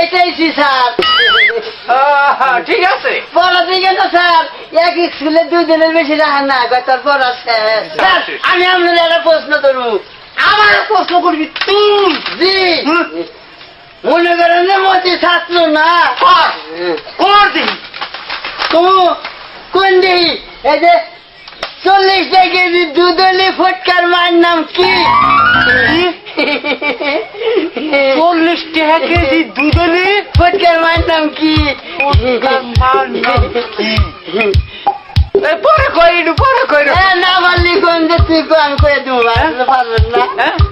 পাইতেছি স্যার। ঠিক আছে পড়া দিকে তো স্যার এক স্কুলে 2 দিনের বেশি রাখা না তোর পড়া শেষ। স্যার আমি আপনার একটা প্রশ্ন করবো। আমার প্রশ্ন করবি তুই জি মনে করেন যে মতি ছাত্র না কর দিন তো কোন দিই এই যে 40 কেজি দুধলি ফটকার মার নাম কি? 40 টাকা কেজি দুধলি ফটকার মার নাম কি? পরে কই না পারলি কোন যে তুই কোন করে দেবো পারবেন না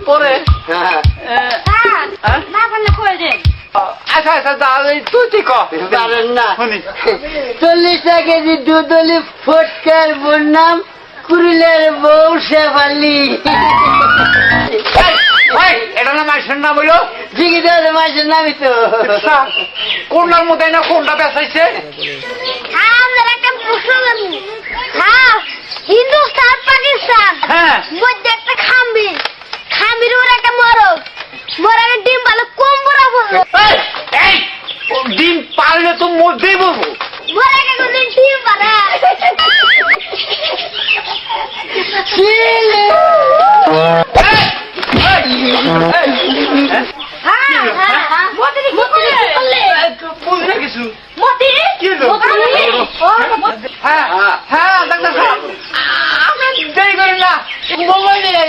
পরে না পারলে কয়ে দে। আচ্ছা তুই পারেন না। শুনি 40 কেজি দুধলি ফটকার বোন নাম কুড়িলের বউ শেফালি। এটা না মাসের নাম হইলো জিজ্ঞেস করে মাসের নামই তো। কোনটার মধ্যে না কোনটা বেসাইছে আমাদের একটা প্রশ্ন জানি। হ্যাঁ হিন্দুস্তান পাকিস্তান হ্যাঁ মধ্যে একটা খাম্বির উপর একটা মরগের ডিম ভালো কম বরাবর এই ডিম পারলে তো মধ্যেই বলবো মরগে কোনদিন ডিম পারে বুঝলে কিছু মতি হ্যাঁ হ্যাঁ ডাক্তার সাহেব আপনার দেরি করেন না মোবাইল নিয়ে